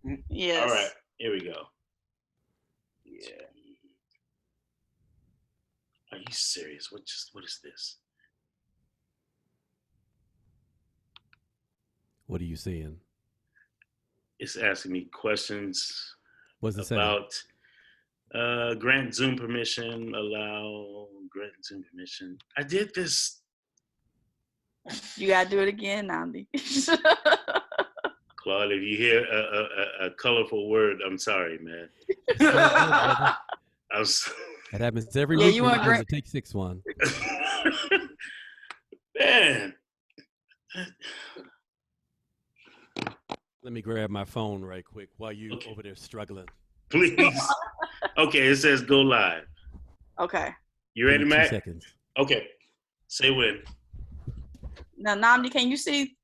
All Yes. right, here we go. Yeah. Are you serious? What is this? What are you seeing? It's asking me questions What's it say? about grant Zoom permission, allow grant Zoom permission. I did this. You gotta do it again, Nandi. Claude, if you hear a colorful word, I'm sorry, man. It's all good, brother. I was, That happens every Yeah, week you when he want does a grant. Take Six one. man. Let me grab my phone right quick while you Okay, over there struggling. please. Okay, it says go live. Okay. You Give ready, me two Mac? seconds. Okay. Say when. Now, Namdi, can you see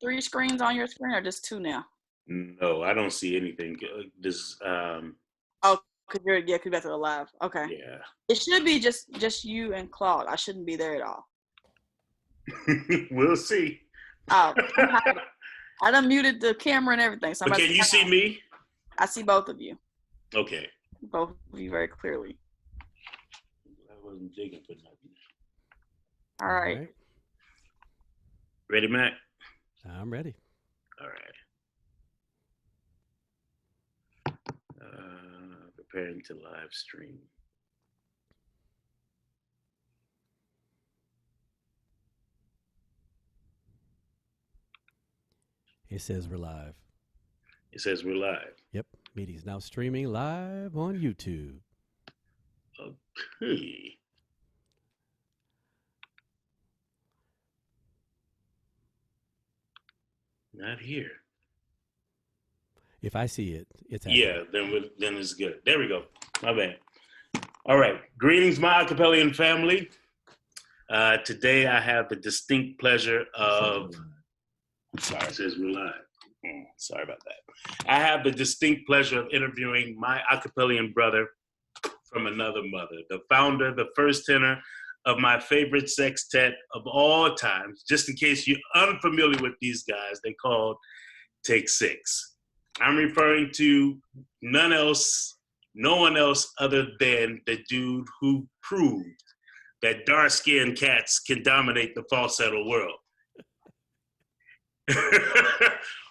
three screens on your screen or just two now? No, I don't see anything. This, Oh, cause you're yeah, cause that's live. Okay. yeah. It should be just you and Claude. I shouldn't be there at all. We'll see. Oh, I'm hiding. I done muted the camera and everything, so I'm But about to can you turn see on. me? I see both of you, Okay. both of you very clearly. I wasn't digging for nothing. All All right. right. Ready, Mac? I'm ready. All right. Preparing to live stream. It says we're live. It says we're live. Yep. Meeting's now streaming live on YouTube. Okay. Not here. If I see it, it's happening. Yeah, then it's good. There we go. My bad. All right. Greetings, my A Cappellian family. Today I have the distinct pleasure of. Sorry, it says we're live. Sorry about that. I have the distinct pleasure of interviewing my A Cappellian brother from another mother, the founder, the first tenor of my favorite sextet of all times. Just in case you're unfamiliar with these guys, they called Take Six. I'm referring to no one else other than the dude who proved that dark-skinned cats can dominate the falsetto world.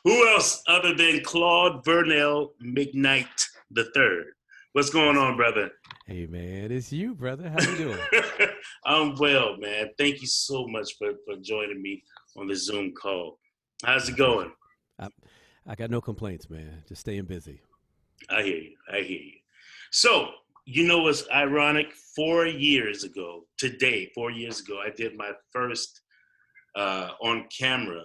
Who else other than Claude McKnight III? What's going on, brother? Hey man, it's you, brother. How you doing? I'm well, man. Thank you so much for joining me on the Zoom call. How's it going? I got no complaints, man. Just staying busy. I hear you. I hear you. So, you know what's ironic? 4 years ago, today, 4 years ago, I did my first on camera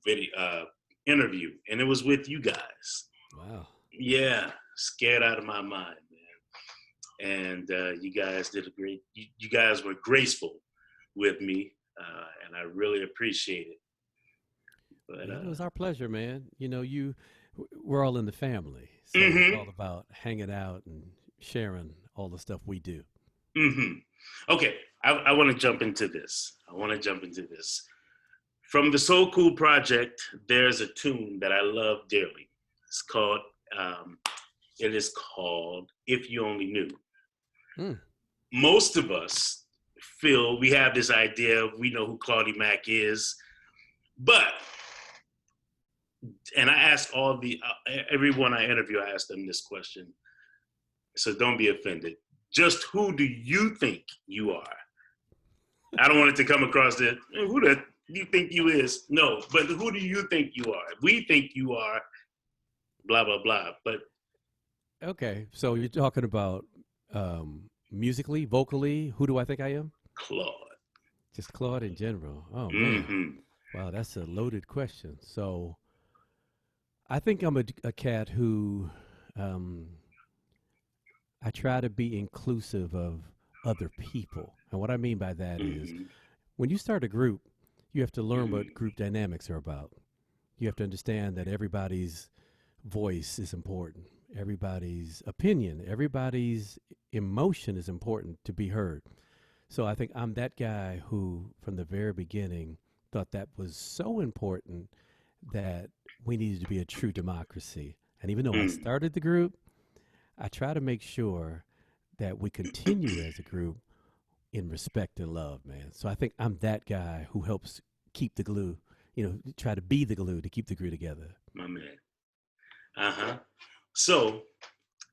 video interview, and it was with you guys. Wow. Yeah, scared out of my mind, man. And you guys did a great. You guys were graceful with me, and I really appreciate it. But Well, it was our pleasure, man. We're all in the family, so it's all about hanging out and sharing all the stuff we do. Okay, I want to jump into this. From the So Cool Project, there's a tune that I love dearly. It's called. It is called "If You Only Knew." Mm. Most of us feel we have this idea. We know who Claudie Mack is, but and I ask everyone I interview, I ask them this question. So don't be offended. Just who do you think you are? I don't want it to come across that who do you think you is? No, but who do you think you are? We think you are blah blah blah. But Okay, so you're talking about musically, vocally. Who do I think I am? Claude. Just Claude in general. Oh man, Mm-hmm. wow, that's a loaded question. So I think I'm a cat who um, I try to be inclusive of other people. And what I mean by that is Mm-hmm. when you start a group, you have to learn Mm-hmm. what group dynamics are about. You have to understand that everybody's voice is important, everybody's opinion, everybody's emotion is important to be heard. So I think I'm that guy who, from the very beginning, thought that was so important that we needed to be a true democracy. And even though I Mm. started the group, I try to make sure that we continue as a group in respect and love, man. So I think I'm that guy who helps keep the glue, try to be the glue to keep the glue together. My man. Uh-huh. So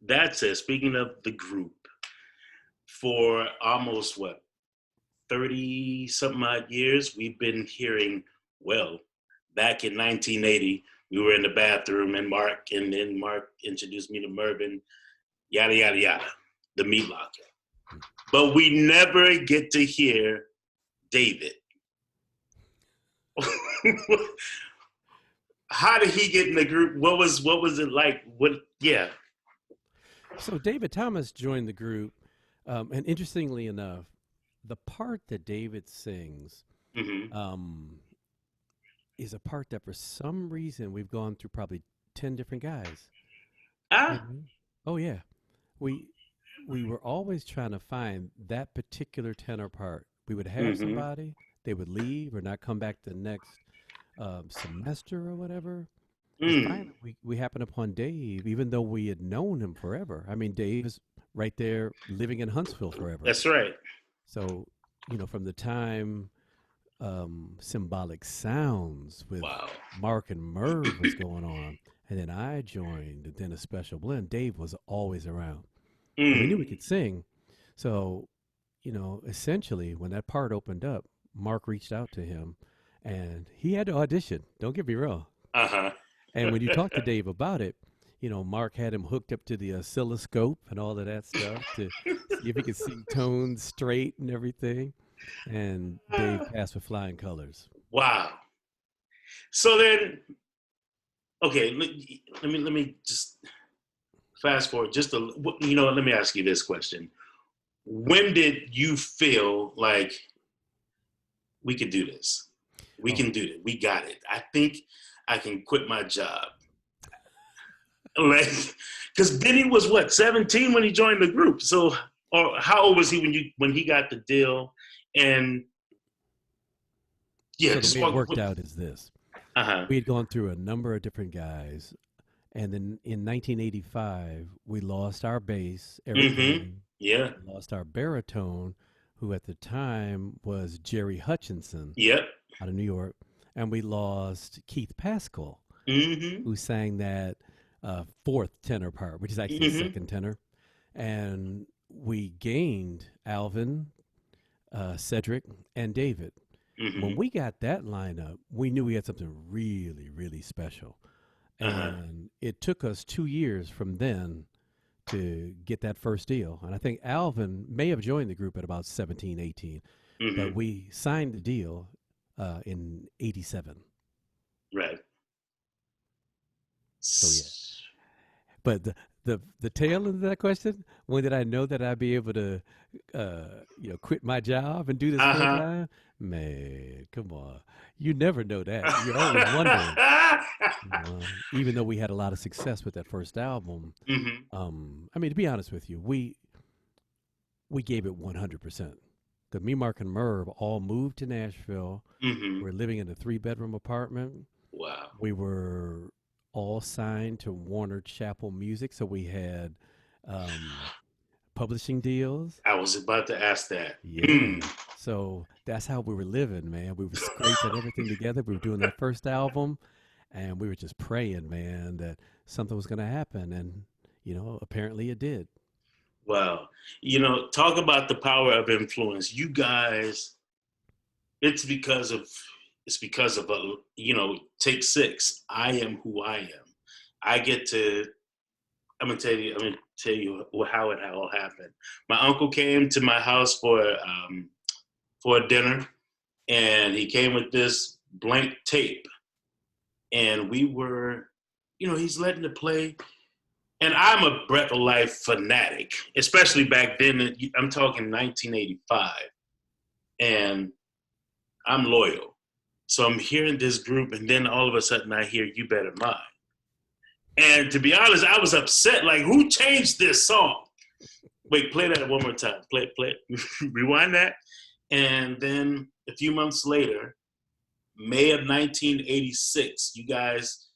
that's it. Speaking of the group, for almost 30 something odd years, we've been hearing, well, back in 1980, we were in the bathroom and Mark introduced me to Mervin, yada, yada, yada, the meat locker. But we never get to hear David. How did he get in the group? What was it like? Yeah. So David Thomas joined the group, and interestingly enough, the part that David sings Mm-hmm. is a part that for some reason we've gone through probably 10 different guys. Ah. Mhm. Oh yeah, we we were always trying to find that particular tenor part. We would have Mm-hmm. somebody, they would leave or not come back the next semester or whatever. And finally, Mm. we happened upon Dave, even though we had known him forever. I mean, Dave is right there living in Huntsville forever. That's right. So, from the time Symbolic Sounds with Wow. Mark and Merv was going on, and then I joined, and then a special blend, Dave was always around. And we knew we Mm. could sing. So, essentially, when that part opened up, Mark reached out to him, and he had to audition. Don't get me wrong. Uh-huh. And when you talk to Dave about it, Mark had him hooked up to the oscilloscope and all of that stuff to see if he could sing tones straight and everything. And Dave passed with flying colors. Wow. So then, okay, let me just fast forward just let me ask you this question. When did you feel like we could do this? We Oh, can do it. We got it. I think I can quit my job. Like, because Benny was 17 when he joined the group. So, or how old was he when he got the deal? And yeah, so the just way it walk. worked out is this. Uh-huh. We had gone through a number of different guys. And then in 1985, we lost our bass, Eric Mm-hmm. Green. Yeah. We lost our baritone, who at the time was Jerry Hutchinson Yep. out of New York. And we lost Keith Pascal, Mm-hmm. who sang that fourth tenor part, which is actually the Mm-hmm. second tenor. And we gained Alvin, Cedric, and David. When Mm-hmm. we got that lineup, we knew we had something really, really special. Uh-huh. And it took us 2 years from then to get that first deal. And I think Alvin may have joined the group at about 17, 18, Mm-hmm. but we signed the deal in 87. Right. So yeah. But the tail end of that question, when did I know that I'd be able to, quit my job and do this full Uh-huh. time? Man, come on. You never know that. You're always wondering. Even though we had a lot of success with that first album, Mm-hmm. I mean, to be honest with you, we gave it 100%. Because me, Mark, and Merv all moved to Nashville. Mm-hmm. We're living in a 3-bedroom apartment. Wow. We were all signed to Warner Chappell Music, so we had publishing deals. I was about to ask that. Yeah. So that's how we were living, man. We were scraping everything together. We were doing that first album, and we were just praying, man, that something was going to happen. And, apparently it did. Wow. Talk about the power of influence. You guys, it's because of Take 6. I am who I am. I get to I'm gonna tell you how it all happened. My uncle came to my house for a dinner, and he came with this blank tape, and we were, he's letting it play. And I'm a Breath of Life fanatic, especially back then. I'm talking 1985, and I'm loyal. So I'm hearing this group, and then all of a sudden I hear "You Better Mind." And to be honest, I was upset. Like, who changed this song? Wait, play that one more time. Play it. Rewind that. And then a few months later, May of 1986, you guys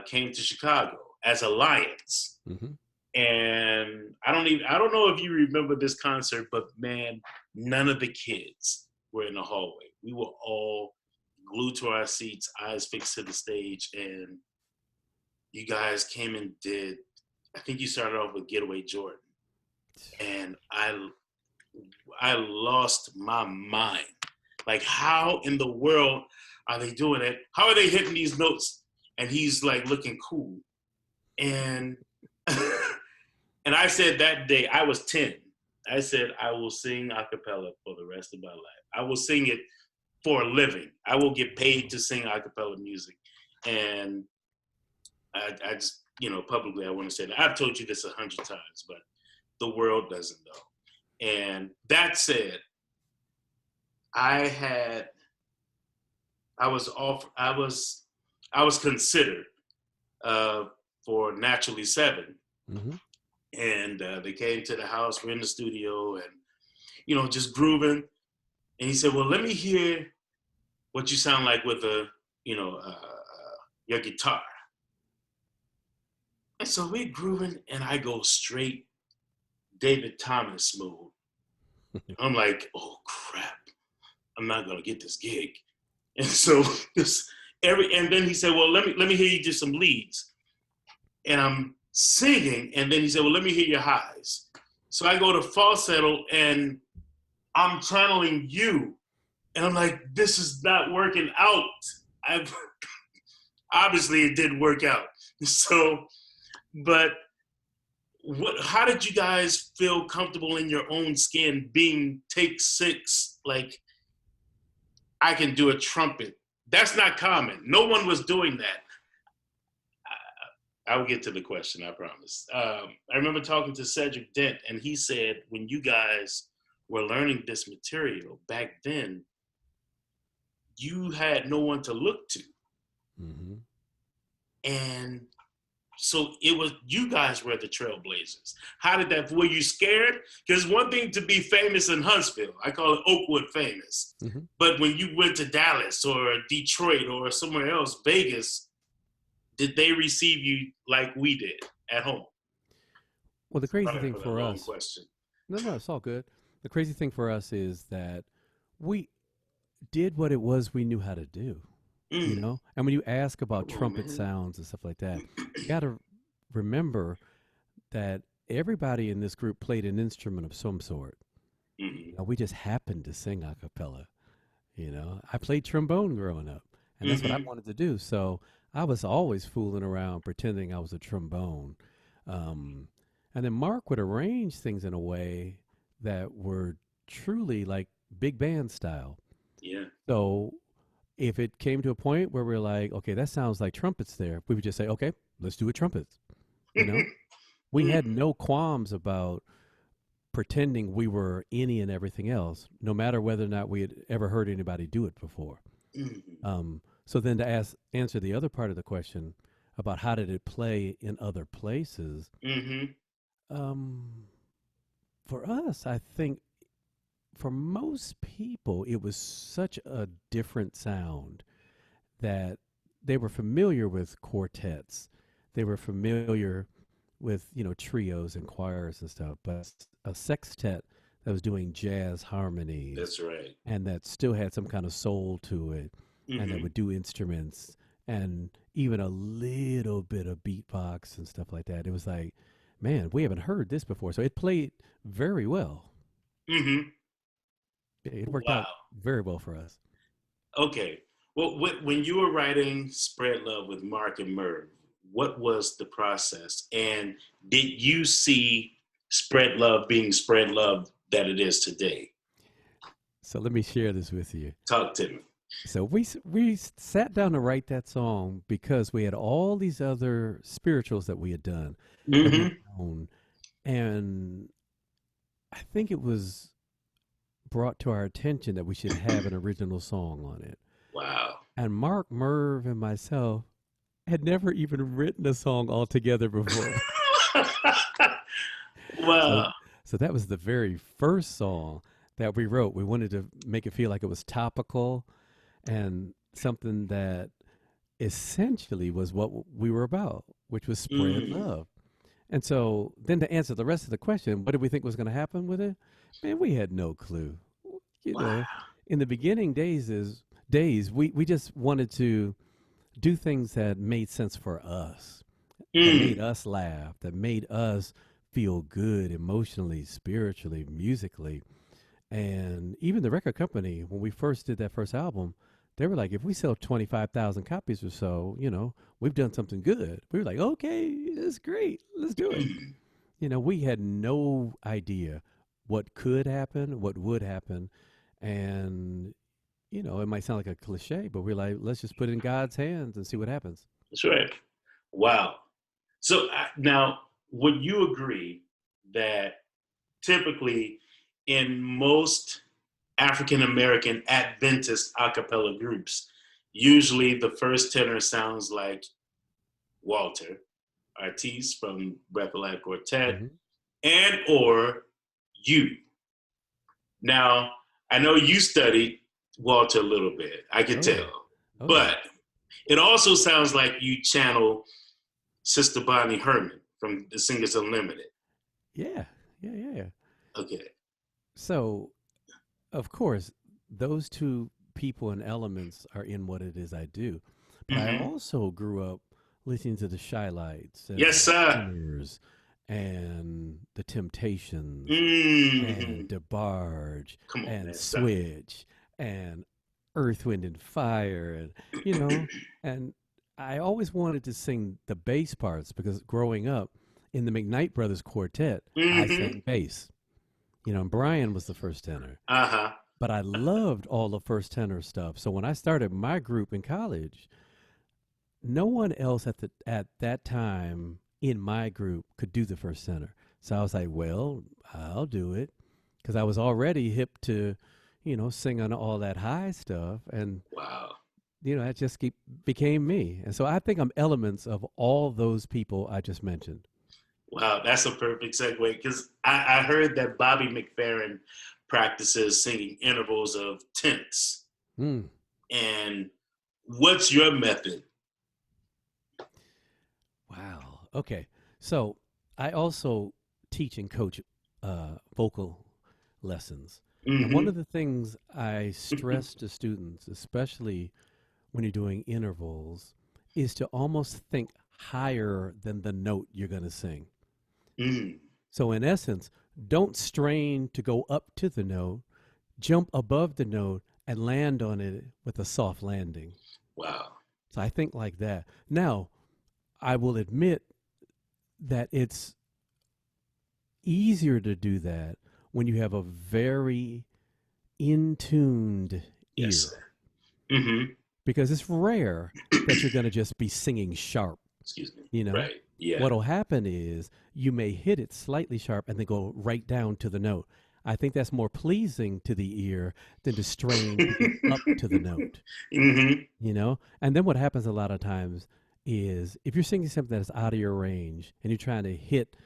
came to Chicago as Alliance. Mm-hmm. And I don't know if you remember this concert, but man, none of the kids were in the hallway. We were all glued to our seats, eyes fixed to the stage, and you guys came and did, I think you started off with Getaway Jordan. And I lost my mind. Like, how in the world are they doing it? How are they hitting these notes? And he's like looking cool. And and I said that day, I was 10. I said, I will sing a cappella for the rest of my life. I will sing it for a living. I will get paid to sing a cappella music. And I just, publicly, I want to say that. I've told you this 100 times, but the world doesn't know. And that said, I was considered for Naturally Seven. Mm-hmm. And they came to the house. We're in the studio and, just grooving. And he said, well, let me hear what you sound like with your guitar. And so we're grooving and I go straight David Thomas mode. I'm like, oh crap, I'm not gonna get this gig. And so and then he said, well, let me hear you do some leads. And I'm singing, and then he said, well, let me hear your highs. So I go to falsetto and I'm channeling you. And I'm like, this is not working out. Obviously it didn't work out. So, but how did you guys feel comfortable in your own skin being take 6? Like, I can do a trumpet. That's not common. No one was doing that. I will get to the question, I promise. I remember talking to Cedric Dent, and he said, when you guys were learning this material back then, you had no one to look to. Mm-hmm. And so you guys were the trailblazers. How did that, were you scared? Because one thing to be famous in Huntsville, I call it Oakwood famous. Mm-hmm. But when you went to Dallas or Detroit or somewhere else, Vegas, did they receive you like we did at home? Well, the crazy thing for us, question. No, it's all good. The crazy thing for us is that we did what it was we knew how to do. And when you ask about trumpet sounds and stuff like that, you got to remember that everybody in this group played an instrument of some sort. Mm-hmm. We just happened to sing a cappella. I played trombone growing up, and that's what I wanted to do. So I was always fooling around, pretending I was a trombone. And then Mark would arrange things in a way that were truly like big band style. Yeah. So if it came to a point where we're like, okay, that sounds like trumpets there, we would just say, okay, let's do a trumpet. We had no qualms about pretending we were any and everything else, no matter whether or not we had ever heard anybody do it before. So then to answer the other part of the question about how did it play in other places, for us, I think for most people, it was such a different sound that they were familiar with quartets. They were familiar with, trios and choirs and stuff, but a sextet that was doing jazz harmonies. That's right. And that still had some kind of soul to it, and that would do instruments and even a little bit of beatbox and stuff like that. It was like, man, we haven't heard this before. So it played very well. It worked out very well for us. Okay. Well, when you were writing Spread Love with Mark and Merv, what was the process? And did you see Spread Love being Spread Love that it is today? So let me share this with you. Talk to me. So we sat down to write that song because we had all these other spirituals that we had done. And I think it was brought to our attention that we should have an original song on it. Wow. And Mark, Merv, and myself had never even written a song all together before. Wow. So that was the very first song that we wrote. We wanted to make it feel like it was topical and something that essentially was what we were about, which was spread Mm. love. And so then to answer the rest of the question, what did we think was going to happen with it? Man, we had no clue. You Wow. know, in the beginning days, we just wanted to do things that made sense for us, that made Mm. us laugh, that made us feel good emotionally, spiritually, musically. And even the record company, when we first did that first album, they were like, if we sell 25,000 copies or so, we've done something good. We were like, okay, it's great. Let's do it. We had no idea what could happen, what would happen. And, it might sound like a cliche, but we're like, let's just put it in God's hands and see what happens. That's right. Wow. So now, would you agree that typically in most African American Adventist a cappella groups, usually the first tenor sounds like Walter Artis from Breathalyte Quartet Hmm. and or you? Now, I know you studied Walter a little bit, I could Oh, yeah. tell, Oh, yeah. but it also sounds like you channel Sister Bonnie Herman from the Singers Unlimited. Yeah. Yeah. Yeah. Yeah. Okay. So, of course, those two people and elements are in what it is I do. But I Mm-hmm. also grew up listening to the Shy Lights and Yes, the sir. Sinners and the Temptations and Mm. DeBarge Come on, and man. Stop. Switch and Earth, Wind, and Fire. And I always wanted to sing the bass parts because growing up in the McKnight Brothers Quartet, I Mm-hmm. sang bass. And Brian was the first tenor. Uh-huh. But I loved all the first tenor stuff. So when I started my group in college, no one else at that time in my group could do the first tenor. So I was like, well, I'll do it because I was already hip to, singing all that high stuff, and Wow. that just became me. And so I think I'm elements of all those people I just mentioned. Wow, that's a perfect segue because I heard that Bobby McFerrin practices singing intervals of tenths. Mm. And what's your method? Wow. Okay. So I also teach and coach vocal lessons. And one Mm-hmm. of the things I stress to students, especially when you're doing intervals, is to almost think higher than the note you're going to sing. Mm. So, in essence, don't strain to go up to the note, jump above the note, and land on it with a soft landing. Wow. So, I think like that. Now, I will admit that it's easier to do that when you have a very in tuned Yes, ear sir. Mm-hmm. because it's rare that you're going to just be singing sharp. Excuse me. You know, Right. Yeah. what'll happen is you may hit it slightly sharp and then go right down to the note. I think that's more pleasing to the ear than to strain to get up to the note, Mm-hmm. And then what happens a lot of times is if you're singing something that's out of your range and you're trying to hit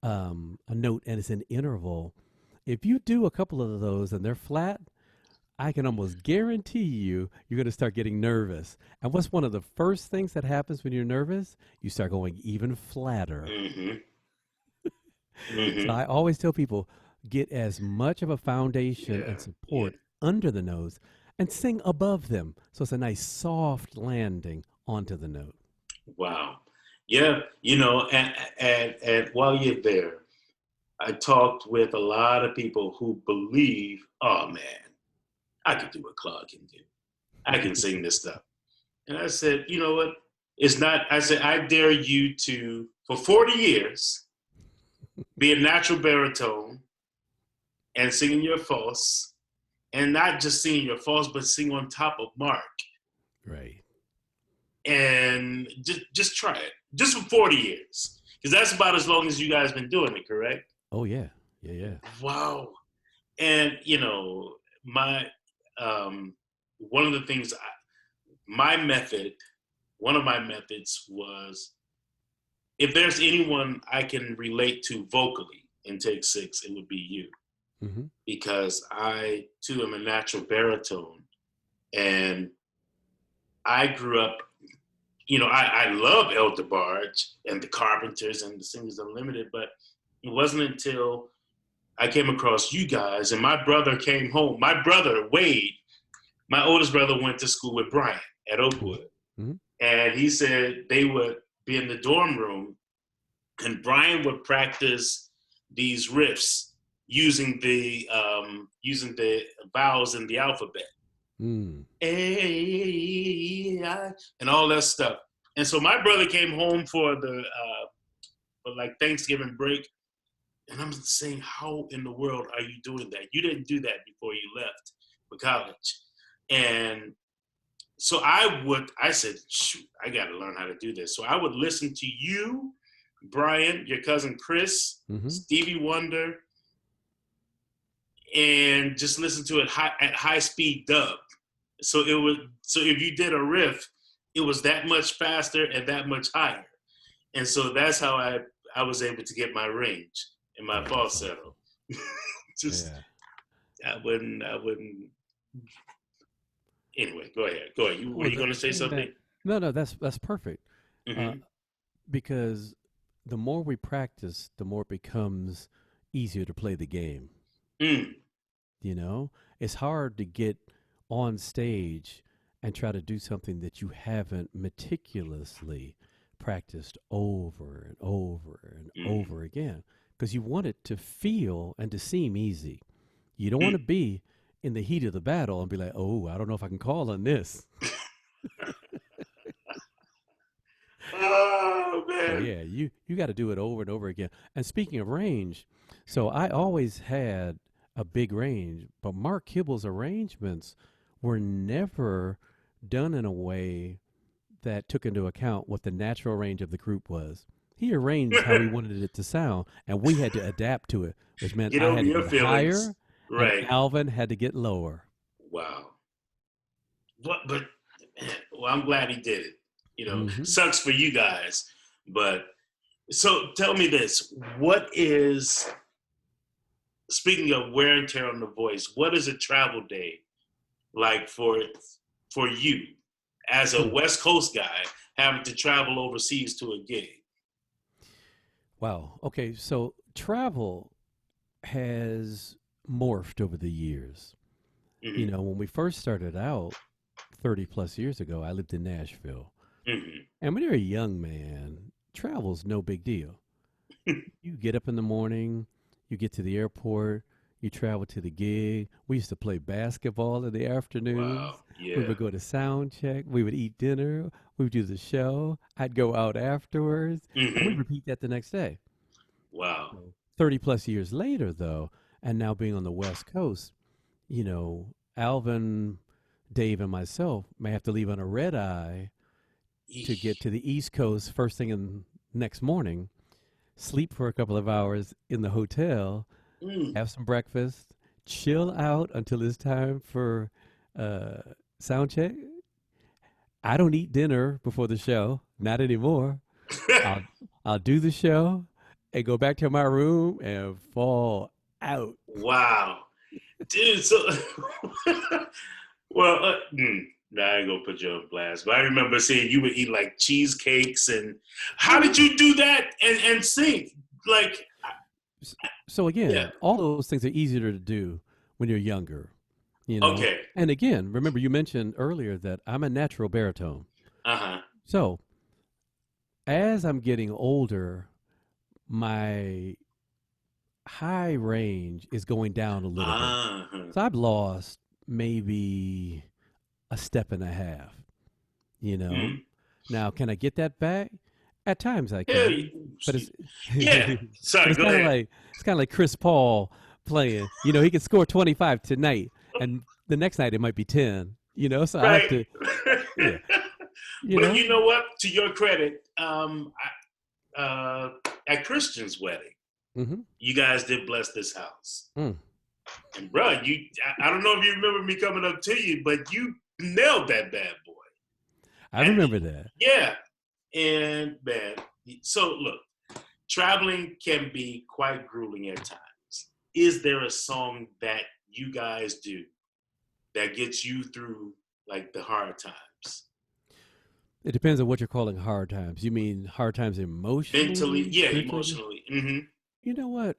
a note and it's an interval, if you do a couple of those and they're flat, I can almost guarantee you're going to start getting nervous. And what's one of the first things that happens when you're nervous? You start going even flatter. Mm-hmm. So Mm-hmm. I always tell people get as much of a foundation Yeah. and Yeah. support under the nose and sing above them. So it's a nice soft landing onto the note. Wow. Yeah. And while you're there, I talked with a lot of people who believe, oh man, I can do what Claude can do. I can sing this stuff. And I said, you know what? It's not, I said, I dare you to, for 40 years, be a natural baritone and singing your false, and not just singing your false, but sing on top of Mark. Right. And just try it. Just for 40 years. Because that's about as long as you guys been doing it, correct? Oh, yeah. Yeah, yeah. Wow. And, my, one of the things, my method, one of my methods was if there's anyone I can relate to vocally in Take Six, it would be you. Mm-hmm. Because I, too, am a natural baritone. And I grew up I love El DeBarge and the Carpenters and the Singers Unlimited, but it wasn't until I came across you guys and my brother came home. My brother, Wade, my oldest brother, went to school with Brian at Oakwood. Mm-hmm. And he said they would be in the dorm room and Brian would practice these riffs using the vowels in the alphabet. A, and all that stuff. And so my brother came home for like Thanksgiving break, and I'm saying, how in the world are you doing that? You didn't do that before you left for college. And so I said, shoot, I got to learn how to do this. So I would listen to you, Brian, your cousin Chris, Stevie Wonder, and just listen to it at high speed dub. So if you did a riff, it was that much faster and that much higher. And so that's how I was able to get my range and my falsetto. I wouldn't. Anyway, go ahead. Were you going to say something? No, that's perfect. Because the more we practice, the more it becomes easier to play the game. It's hard to get on stage and try to do something that you haven't meticulously practiced over and over and over again, because you want it to feel and to seem easy. You don't want to be in the heat of the battle and be like, oh, I don't know if I can call on this. Oh, man. So yeah, you got to do it over and over again. And speaking of range, so I always had a big range, but Mark Kibble's arrangements were never done in a way that took into account what the natural range of the group was. He arranged how he wanted it to sound, and we had to adapt to it, which meant I had to get higher, right? And Alvin had to get lower. Wow. But I'm glad he did it. Sucks for you guys, but so tell me this: what is, speaking of wear and tear on the voice, what is a travel day like for you as a West Coast guy having to travel overseas to a gig? Wow. Okay. So travel has morphed over the years. When we first started out 30 plus years ago, I lived in Nashville. And when you're a young man, travel's no big deal. You get up in the morning, you get to the airport, you travel to the gig. We used to play basketball in the afternoons. Wow. Yeah. We would go to sound check. We would eat dinner. We would do the show. I'd go out afterwards. And we'd repeat that the next day. Wow. So 30 plus years later, though, and now being on the West Coast, Alvin, Dave, and myself may have to leave on a red eye to get to the East Coast first thing in next morning, sleep for a couple of hours in the hotel, have some breakfast, chill out until it's time for sound check. I don't eat dinner before the show, not anymore. I'll do the show and go back to my room and fall out. Wow. Dude, so well, I ain't gonna put you on blast, but I remember seeing you would eat like cheesecakes. And how did you do that and sing? Like, so again, all those things are easier to do when you're younger, Okay. And again, remember you mentioned earlier that I'm a natural baritone. So as I'm getting older, my high range is going down a little bit. So I've lost maybe a step and a half, Now, can I get that back? At times I can. But it's Sorry, go ahead. It's kind of like Chris Paul playing. He could score 25 tonight, and the next night it might be 10. So I have to. Yeah. But you know what? To your credit, at Christian's wedding, you guys did bless this house. And bro, I don't know if you remember me coming up to you, but you nailed that bad boy. I remember that. Yeah. And man, so look, traveling can be quite grueling at times. Is there a song that you guys do that gets you through like the hard times? It depends on what you're calling hard times. You mean hard times Mentally, emotionally, yeah, spiritually? emotionally. Mm-hmm. You know what?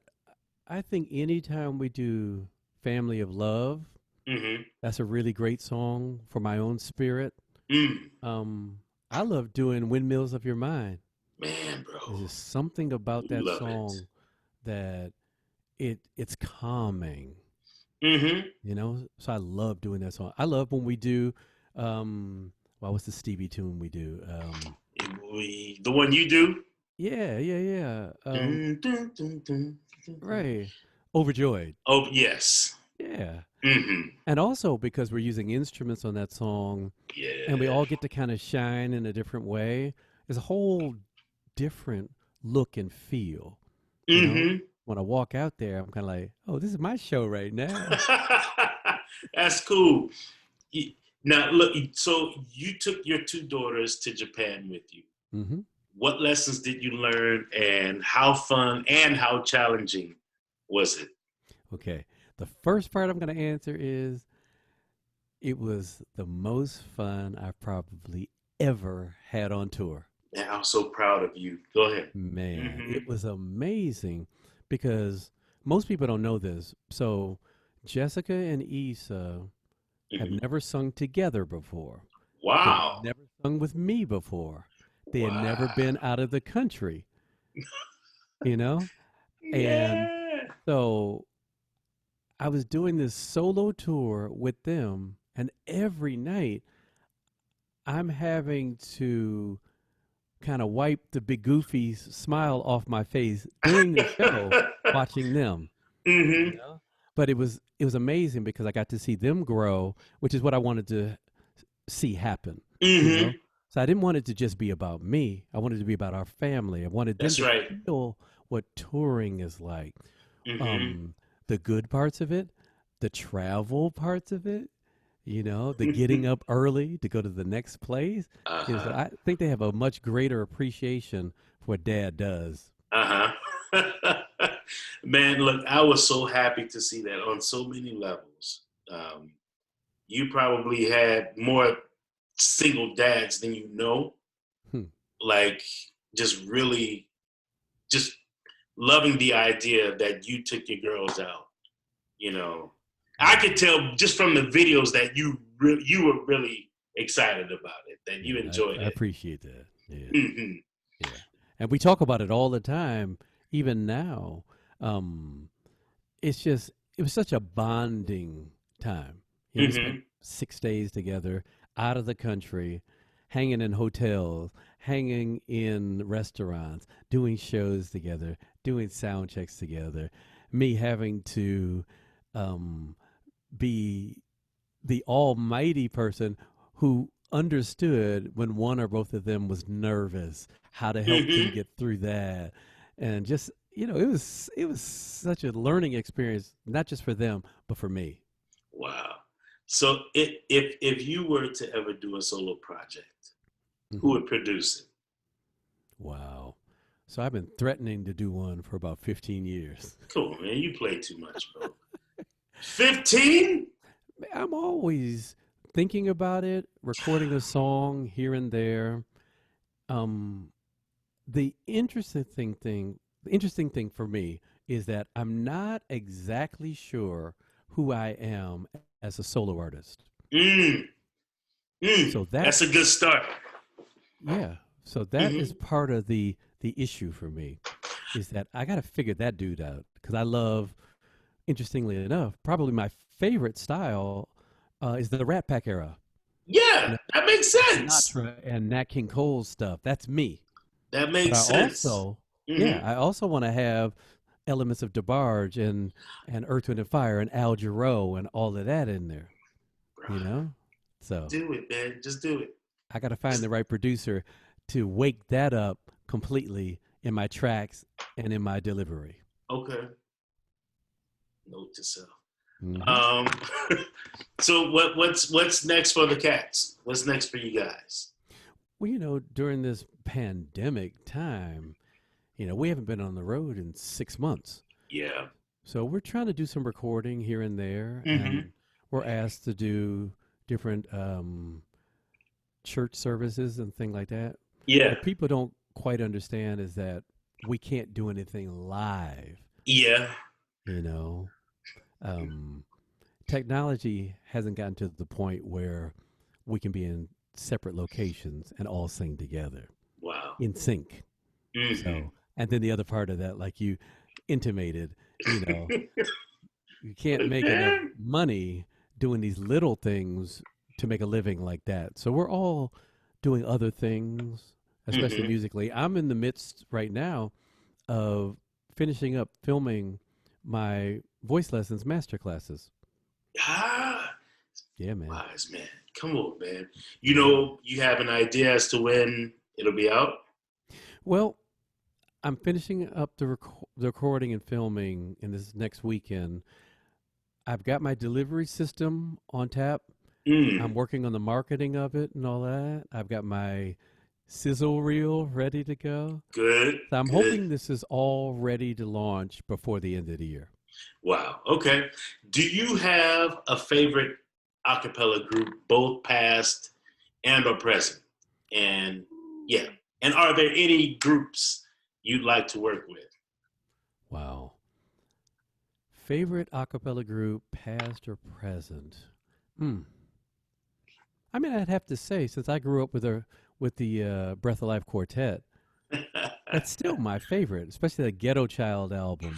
I think anytime we do Family of Love, Mm-hmm. that's a really great song for my own spirit. Mm. Um, I love doing Windmills of Your Mind. Man, There's bro, just something about we that love it. song that it's calming, Mm-hmm. you know? So I love doing that song. I love when we do well, what's the Stevie tune we do? The one you do. Yeah. Dun, dun, dun, dun, dun, dun. Right. Overjoyed. Oh yes. Yeah. Mm-hmm. And also because we're using instruments on that song and we Yeah. all get to kind of shine in a different way, there's a whole different look and feel, you know? Mm-hmm. When I walk out there, I'm kind of like, oh, this is my show right now. That's cool. Now look, so you took your two daughters to Japan with you. Hmm. What lessons did you learn, and how fun and how challenging was it? Okay. The first part I'm going to answer is it was the most fun I've probably ever had on tour. Man, I'm so proud of you. Go ahead. Man, Mm-hmm. it was amazing because most people don't know this. So, Jessica and Issa have Mm-hmm. never sung together before. They had Wow. never sung with me before. They had never Wow. been out of the country, you know? And Yeah. so I was doing this solo tour with them, and every night I'm having to kind of wipe the big goofy smile off my face during the show watching them, you Mm-hmm. know? But it was amazing because I got to see them grow, which is what I wanted to see happen, you know? Mm-hmm. So I didn't want it to just be about me. I wanted it to be about our family. I wanted them That's to right. feel what touring is like. Mm-hmm. Um, the good parts of it, the travel parts of it, the getting up early to go to the next place. Because Uh-huh. I think they have a much greater appreciation for what dad does. Uh-huh. Man, look, I was so happy to see that on so many levels. Um, you probably had more single dads than you know, Hmm. like just really just loving the idea that you took your girls out. You know, I could Yeah. tell just from the videos that you were really excited about it, that you Man, enjoyed I it. appreciate that. Yeah. Hmm. Yeah. And we talk about it all the time, even now. Um, it's just, it was such a bonding time. We spent Hmm. 6 days together out of the country, hanging in hotels, hanging in restaurants, doing shows together, doing sound checks together, me having to um, be the almighty person who understood when one or both of them was nervous, how to help them Hmm. get through that. And just, it was such a learning experience, not just for them, but for me. Wow. So if you were to ever do a solo project, who Hmm. would produce it? Wow. So I've been threatening to do one for about 15 years. Come on, man, you play too much, bro. 15? I'm always thinking about it, recording a song here and there. Um, the interesting thing for me is that I'm not exactly sure who I am as a solo artist. Mm, So that's a good that's start. yeah. So that is Hmm. part of the issue for me is that I got to figure that dude out because I love, interestingly enough, probably my favorite style is the Rat Pack era. You Yeah, know, that makes the sense. Sinatra and Nat King Cole stuff. That's me. That But makes I sense. also, yeah, Hmm. I also want to have elements of DeBarge and Earth, Wind and Fire and Al Jarreau and all of that in there. Bro, You know, so do it, man. Just do it. I got to find Just the right producer to wake that up completely in my tracks and in my delivery. okay. Note to self. Hmm. Um, so what's next for the cats? What's next for you guys? Well, during this pandemic time, we haven't been on the road in 6 months. Yeah. So we're trying to do some recording here and there, Hmm. and we're asked to do different church services and things like that. Yeah. What people don't quite understand is that we can't do anything live. Yeah. You know, um, technology hasn't gotten to the point where we can be in separate locations and all sing together Wow. in sync. Mm-hmm. So, and then the other part of that, like you intimated, you know, you can't make enough money doing these little things to make a living like that. So we're all doing other things, especially Mm-hmm. musically. I'm in the midst right now of finishing up filming my voice lessons master classes. Ah, Yeah, man. wise man. Come on, man. Yeah. You have an idea as to when it'll be out? Well, I'm finishing up the recording and filming in this next weekend. I've got my delivery system on tap. I'm Mm, working on the marketing of it and all that. I've got my sizzle reel ready to go. good, So I'm good. hoping this is all ready to launch before the end of the year. Wow. Okay. Do you have a favorite a cappella group, both past and or present? And yeah. And are there any groups you'd like to work with? Wow. Favorite a cappella group, past or present? Hmm. I mean, I'd have to say, since I grew up with the Breath of Life Quartet, that's still my favorite, especially the Ghetto Child album.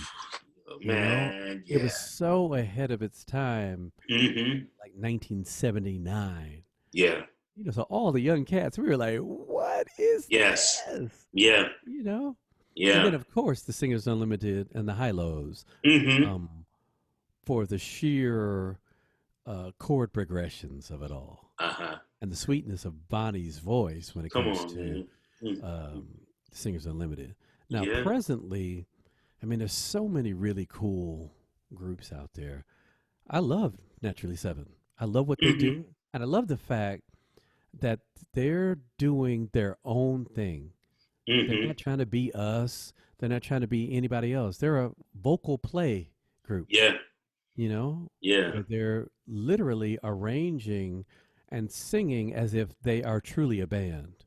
Oh, You know, man, it yeah. was so ahead of its time, Mm-hmm. like 1979. Yeah. You know, so all the young cats, we were like, "What is Yes. this?" Yeah. You know, and Yeah. then of course the Singers Unlimited and the High Lows, Mm-hmm. um, for the sheer chord progressions of it all, Uh-huh. and the sweetness of Bonnie's voice when it Come comes on, to man. Mm-hmm. Singers Unlimited. Now, Yeah. presently, I mean, there's so many really cool groups out there. I love Naturally Seven. I love what they Mm-hmm. do, and I love the fact that they're doing their own thing. They're Mm-hmm. not trying to be us. They're not trying to be anybody else. They're a vocal play group, Yeah. you know, Yeah. where they're literally arranging and singing as if they are truly a band.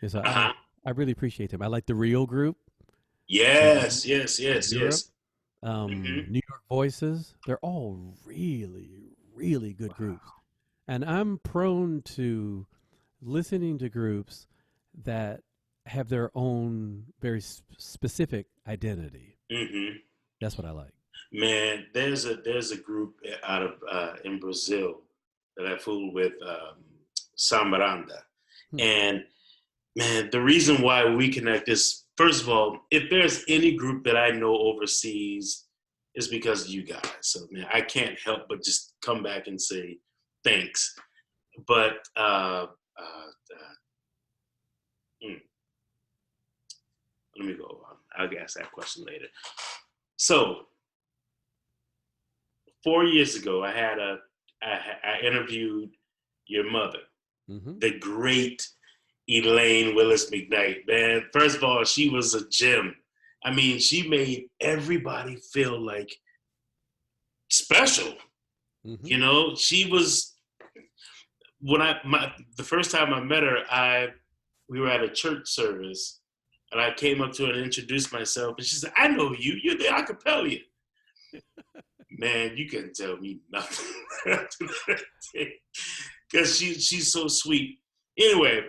And so Uh-huh. I really appreciate them. I like the Rio group Yes. Yes. in Yes. Europe, Yes. Mm-hmm. New York Voices. They're all really, really good groups. And I'm prone to listening to groups that have their own very specific identity. Mm-hmm. That's what I like. Man, there's a group out of in Brazil that I fooled with, Sambaranda, Hmm. and man, the reason why we connect is, first of all, if there's any group that I know overseas, it's because of you guys. So man, I can't help but just come back and say thanks. But mm, let me go on. I'll ask that question later. So 4 years ago, I interviewed your mother, Mm-hmm. the great Elaine Willis McKnight. Man, first of all, she was a gem. I mean, she made everybody feel like special. Mm-hmm. You know, she was the first time I met her, we were at a church service, and I came up to her and introduced myself, and she said, "I know you. You're the A Cappellian." Man, you couldn't tell me nothing because she's so sweet. Anyway,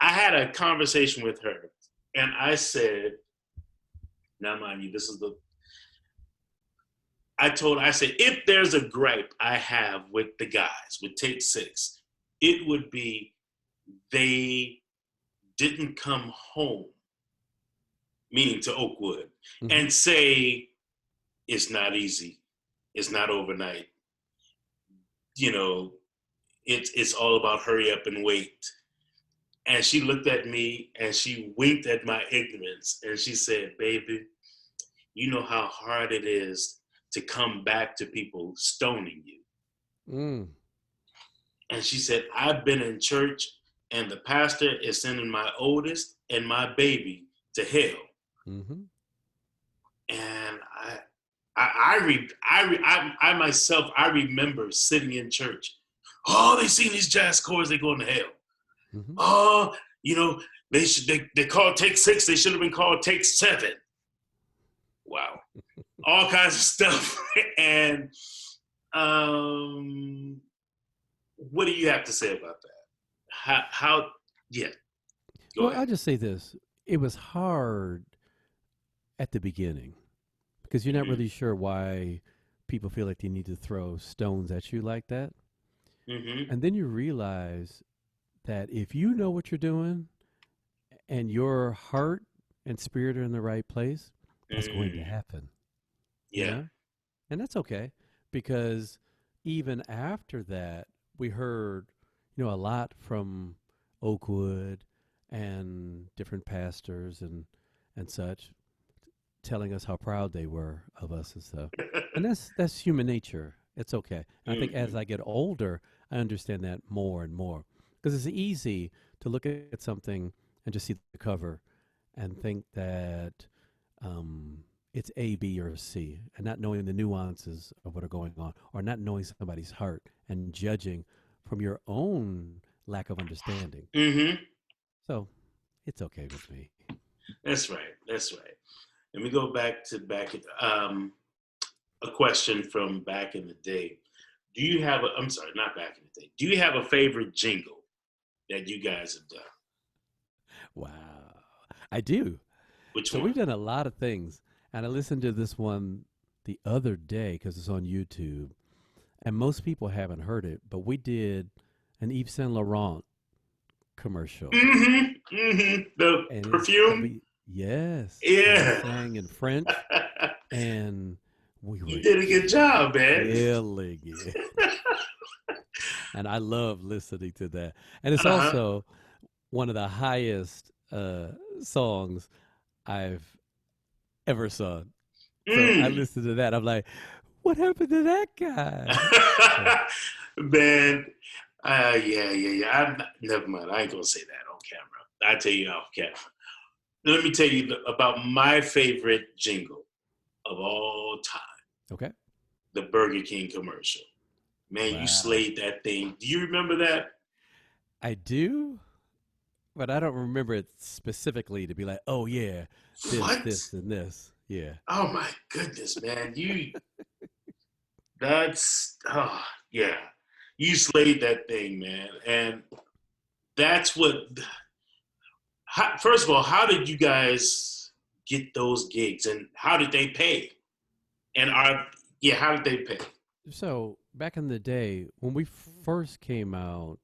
I had a conversation with her, and I said, "Now, mind you, this is the." I said, if there's a gripe I have with the guys with Take Six, it would be they didn't come home, meaning to Oakwood, Mm-hmm. and say it's not easy, it's not overnight. You know, it's all about hurry up and wait. And she looked at me and she winked at my ignorance and she said, "Baby, you know how hard it is to come back to people stoning you." Mm. And she said, "I've been in church and the pastor is sending my oldest and my baby to hell." Mm-hmm. And I myself, I remember sitting in church. "Oh, they sing these jazz chords, they going to hell." Mm-hmm. Oh, they called Take 6. They should have been called Take 7. Wow. All kinds of stuff. And what do you have to say about that? How yeah. Go ahead. I'll just say this. It was hard at the beginning because you're not really sure why people feel like they need to throw stones at you like that. Mm-hmm. And then you realize that if you know what you're doing and your heart and spirit are in the right place, that's going to happen. Yeah. You know? And that's okay because even after that, we heard, a lot from Oakwood and different pastors and such telling us how proud they were of us and stuff. And that's human nature. It's okay. And I think as I get older, I understand that more and more because it's easy to look at something and just see the cover and think that it's A, B, or C, and not knowing the nuances of what are going on, or not knowing somebody's heart and judging from your own lack of understanding. Mm-hmm. So it's okay with me. That's right. That's right. Let me go back at a question from back in the day. Do you have I'm sorry, not back in the day. Do you have a favorite jingle that you guys have done? Wow. I do. Which So one? we've done a lot of things. And I listened to this one the other day because it's on YouTube. And most people haven't heard it, but we did an Yves Saint Laurent commercial. Mm-hmm. Mm-hmm. The And perfume? yes. Yeah. And we sang in French. And we were You did a good job, man. killing it. And I love listening to that. And it's also one of the highest songs I've ever sung. So I listened to that. I'm like, what happened to that guy? Man, yeah. Never mind. I ain't gonna say that on camera. I'll tell you off camera. Let me tell you about my favorite jingle of all time. Okay. The Burger King commercial. Man, Wow. You slayed that thing. Do you remember that? I do, but I don't remember it specifically to be like, oh yeah, this, and this. Yeah. Oh my goodness, man. Yeah. You slayed that thing, man. And that's first of all, how did you guys get those gigs and how did they pay? And how did they pay? So back in the day, when we first came out,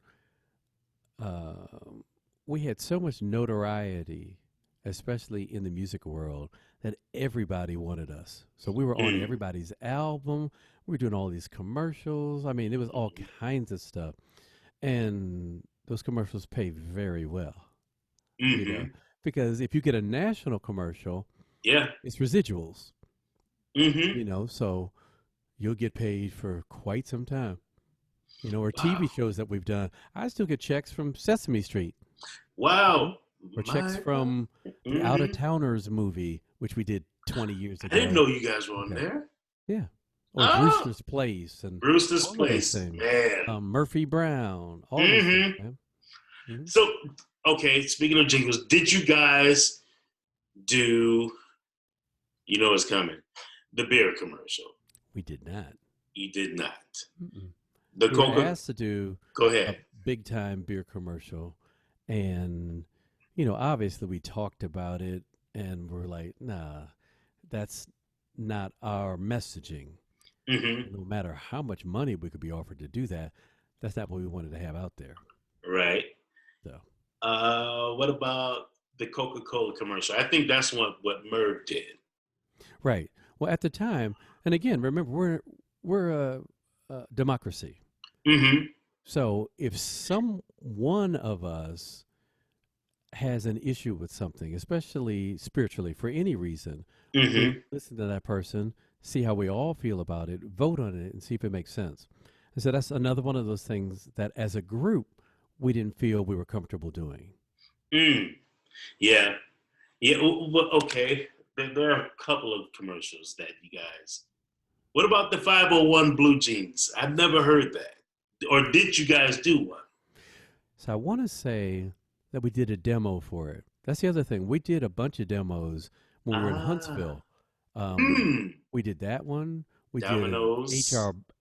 we had so much notoriety, especially in the music world, that everybody wanted us. So we were on everybody's album. We were doing all these commercials. I mean, it was all kinds of stuff. And those commercials pay very well, because if you get a national commercial, it's residuals, so you'll get paid for quite some time. Or TV shows that we've done. I still get checks from Sesame Street. Wow. Or checks from the Out of Towners movie, which we did 20 years ago. I didn't know you guys were on there. Yeah. Or Brewster's Place. And Brewster's Place, man. Murphy Brown. All those things, man. Mm-hmm. So, okay, speaking of jingles, did you guys do, it's coming, the beer commercial? We did not. You did not. Mm-mm. We were asked to do a big-time beer commercial. And, obviously we talked about it and we're like, nah, that's not our messaging. Mm-hmm. No matter how much money we could be offered to do that, that's not what we wanted to have out there. Right. So, what about the Coca-Cola commercial? I think that's what Merv did. Right. Well, at the time, and again, remember, we're a democracy. Mm-hmm. So if one of us has an issue with something, especially spiritually, for any reason, we listen to that person, see how we all feel about it, vote on it, and see if it makes sense. And so that's another one of those things that as a group, we didn't feel we were comfortable doing. Yeah. Well, okay. There are a couple of commercials that you guys. What about the 501 Blue Jeans? I've never heard that. Or did you guys do one? So I want to say that we did a demo for it. That's the other thing. We did a bunch of demos when we were in Ah. Huntsville. Um, Hmm. we did that one. We did a Dominoes.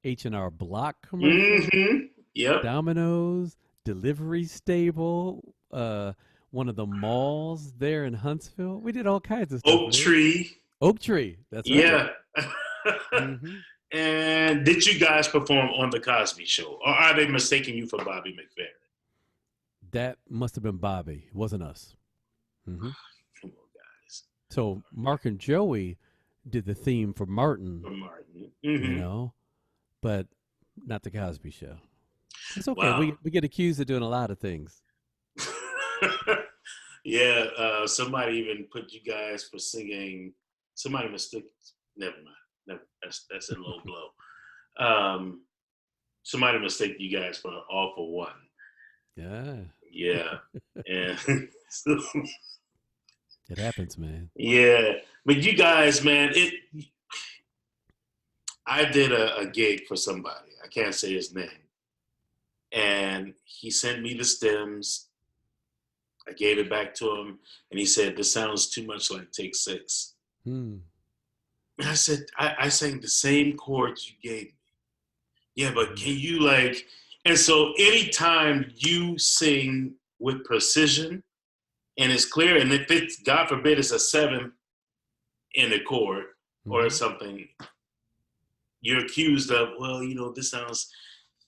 H&R Block commercial. Mm-hmm. Yep. Domino's, Delivery Stable, one of the malls there in Huntsville. We did all kinds of stuff, Oak man. Tree. Oak Tree. That's right. Yeah. Hmm. And did you guys perform on the Cosby Show, or are they mistaking you for Bobby McFerrin? That must have been Bobby. It wasn't us. Hmm. Come on, guys. So Mark and Joey did the theme for Martin, For Martin. you Mm-hmm. know, but not the Cosby Show. It's okay. Wow. We get accused of doing a lot of things. Yeah. Somebody even put you guys for singing. Somebody mistook. Never mind. Never. That's a low blow. Somebody mistake you guys for All for One. Yeah, Yeah. And so, it happens, man. yeah, but you guys, man, I did a gig for somebody. I can't say his name, and he sent me the stems. I gave it back to him, and he said, "This sounds too much like Take Six." Hmm. And I said, "I sang the same chords you gave me." Yeah, but can you like? And so anytime you sing with precision and it's clear, and if it's God forbid it's a seventh in a chord or Hmm. something, you're accused of, well, this sounds,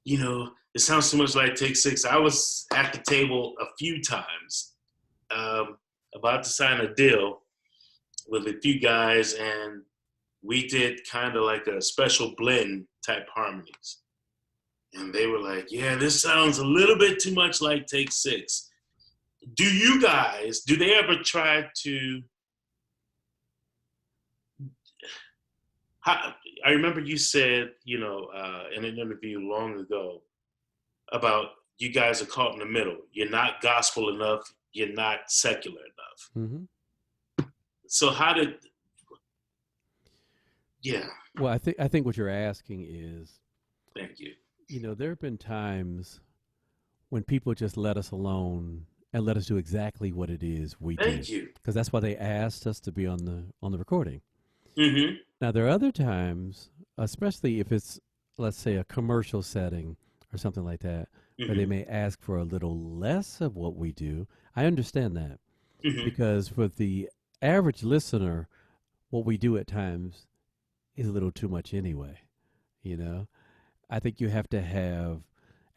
it sounds too much like Take Six. I was at the table a few times, about to sign a deal with a few guys, and we did kind of like a special blend type harmonies. And they were like, yeah, this sounds a little bit too much like Take Six. Do they ever try to, I remember you said, in an interview long ago about you guys are caught in the middle. You're not gospel enough. You're not secular enough. Hmm. So yeah, Well, I think what you're asking is, thank you. there have been times when people just let us alone and let us do exactly what it is we do, Thank you. because that's why they asked us to be on the recording. Mm-hmm. Now there are other times, especially if it's, let's say, a commercial setting or something like that, where they Mm-hmm. may ask for a little less of what we do. I understand that, Mm-hmm. because for the average listener, what we do at times is a little too much anyway. You know, I think you have to have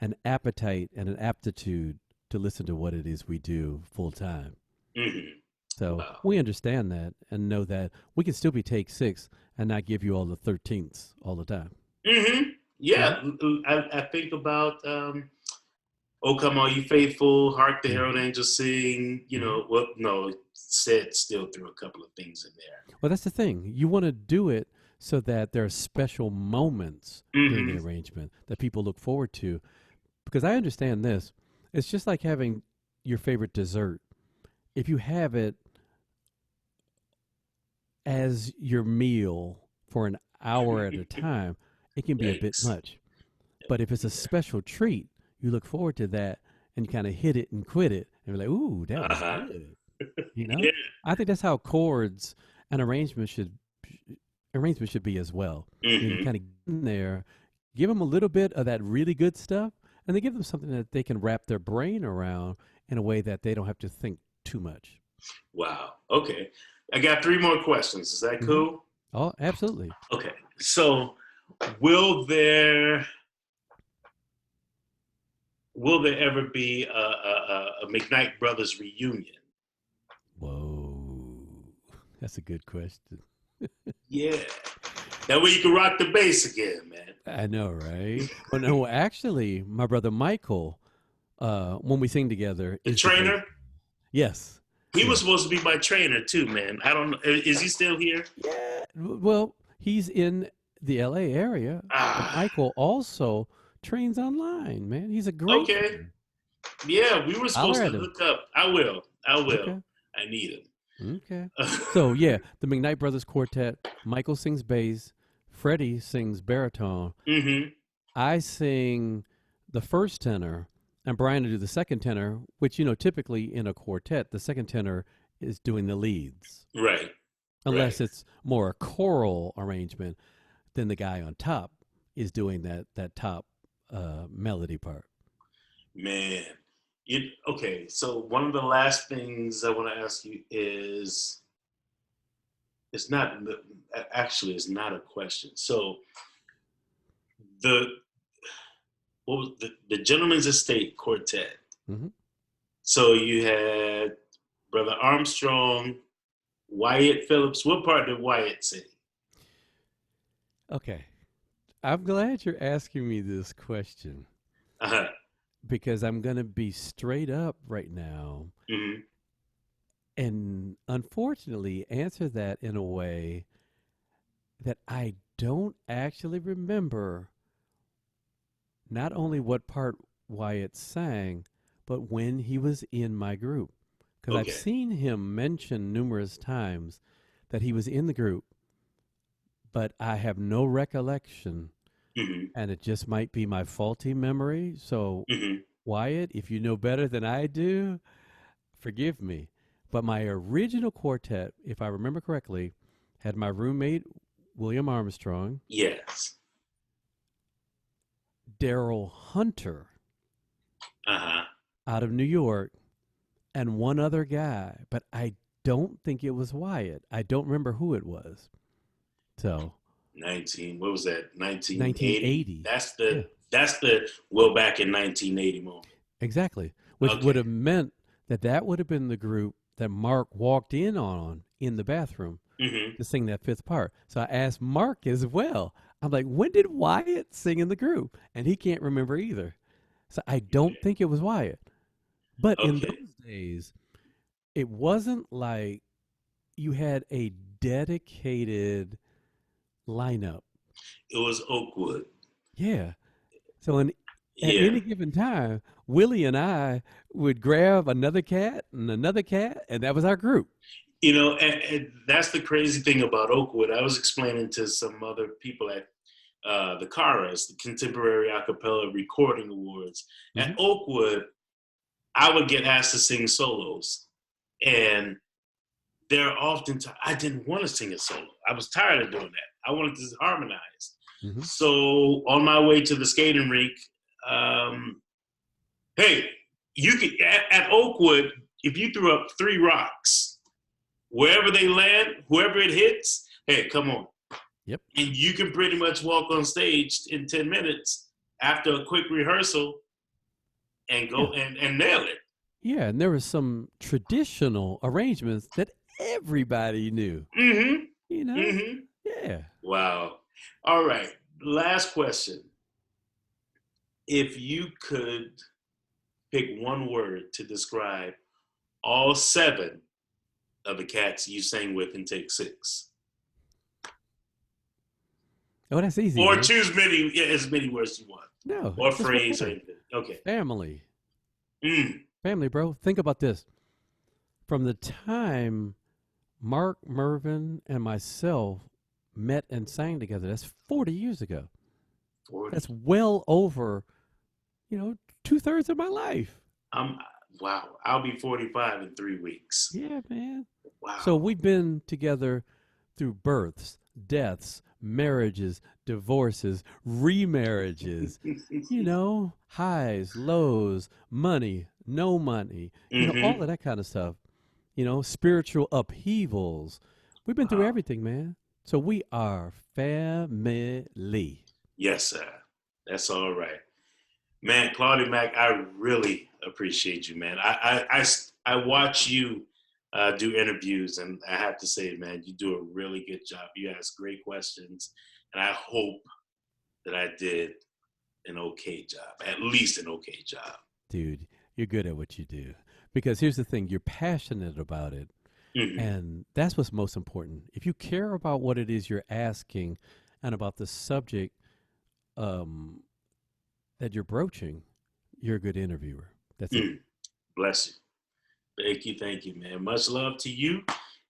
an appetite and an aptitude to listen to what it is we do full time. Mm-hmm. So Wow. we understand that and know that we can still be Take Six and not give you all the 13ths all the time. Mm-hmm. Hmm. Yeah, I think about "Oh Come All You Faithful," "Hark the Hmm. Herald Angels Sing." Hmm. Well, no, said still threw a couple of things in there. Well, that's the thing. You want to do it so that there are special moments during the Mm-hmm. arrangement that people look forward to. Because I understand this. It's just like having your favorite dessert. If you have it as your meal for an hour at a time, it can be a bit Yikes. much. But if it's a Yeah. special treat, you look forward to that and kind of hit it and quit it and be like, ooh, that was Uh-huh. good. You know? Yeah. I think that's how chords and arrangements should be as well. You Mm-hmm. kind of get in there, give them a little bit of that really good stuff, and then give them something that they can wrap their brain around in a way that they don't have to think too much. Wow. Okay. I got three more questions. Is that Hmm. cool? Oh, absolutely. Okay. So, will there will there ever be a McKnight Brothers reunion? Whoa, that's a good question. Yeah. That way you can rock the bass again, man. I know, right? Well, no, actually, my brother Michael, when we sing together, The is the bass. trainer, Yes, he was yes. supposed to be my trainer too, man. I don't know. Is he still here? Yeah. Well, he's in the LA area, but Ah, Michael also trains online, man. He's a great okay. trainer. Yeah, we were Holler supposed to at him. hook up. I will. I will. Okay. I need Okay. him. So, yeah, the McKnight Brothers Quartet, Michael sings bass, Freddie sings baritone, Mm-hmm. I sing the first tenor, and Brian will do the second tenor, which, typically in a quartet, the second tenor is doing the leads. Right. Unless it's more a choral arrangement, then the guy on top is doing that top melody part. Man, okay. So one of the last things I want to ask you is, it's not a question. So what was the Gentleman's Estate Quartet? Mm-hmm. So you had Brother Armstrong, Wyatt Phillips. What part did Wyatt sing? Okay. I'm glad you're asking me this question. Uh-huh. Because I'm going to be straight up right now. Mm-hmm. And unfortunately answer that in a way that I don't actually remember not only what part Wyatt sang, but when he was in my group. Because Okay. I've seen him mention numerous times that he was in the group, but I have no recollection, Mm-hmm. and it just might be my faulty memory. So, Mm-hmm. Wyatt, if you know better than I do, forgive me. But my original quartet, if I remember correctly, had my roommate, William Armstrong, Yes. Daryl Hunter Uh-huh. out of New York, and one other guy. But I don't think it was Wyatt. I don't remember who it was. So what was that? 1980. 1980. That's the back in 1980 moment. Exactly. Which would have meant that would have been the group that Mark walked in on in the bathroom to sing that fifth part. So I asked Mark as well. I'm like, when did Wyatt sing in the group? And he can't remember either. So I don't think it was Wyatt. But in those days, it wasn't like you had a dedicated lineup. It was Oakwood. Yeah. So at any given time, Willie and I would grab another cat, and that was our group. And that's the crazy thing about Oakwood. I was explaining to some other people at the CARAs, the Contemporary A Cappella Recording Awards. Mm-hmm. At Oakwood, I would get asked to sing solos. And there are often times I didn't want to sing a solo. I was tired of doing that. I wanted to harmonize. Mm-hmm. So on my way to the skating rink, hey, you could at Oakwood, if you threw up 3 rocks, wherever they land, whoever it hits, hey, come on. Yep. And you can pretty much walk on stage in 10 minutes after a quick rehearsal and go and nail it. Yeah, and there were some traditional arrangements that everybody knew. Mm-hmm. Mm-hmm. Yeah. Wow. All right. Last question. If you could pick one word to describe all 7 of the cats you sang with in Take 6. Oh, that's easy. Or man. choose as many words you want. No. Or phrase or anything. Okay. Family. Mm. Family, bro. Think about this. From the time Mark, Mervyn, and myself met and sang together, that's 40 years ago. 40. That's well over, 2/3 of my life. Wow. I'll be 45 in 3 weeks. Yeah, man. Wow. So we've been together through births, deaths, marriages, divorces, remarriages, highs, lows, money, no money, all of that kind of stuff, spiritual upheavals. We've been through everything, man. So we are family. Yes, sir. That's all right. Man, Claude Mac, I really appreciate you, man. I watch you do interviews, and I have to say, man, you do a really good job. You ask great questions, and I hope that I did an okay job, at least an okay job. Dude, you're good at what you do. Because here's the thing, you're passionate about it, and that's what's most important. If you care about what it is you're asking and about the subject that you're broaching, you're a good interviewer. That's it. Bless you. Thank you, man. Much love to you.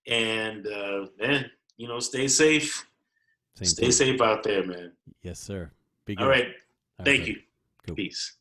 And, man, stay safe. Stay safe out there, man. Yes, sir. Be good. All right. Thank buddy. you. Cool. Peace.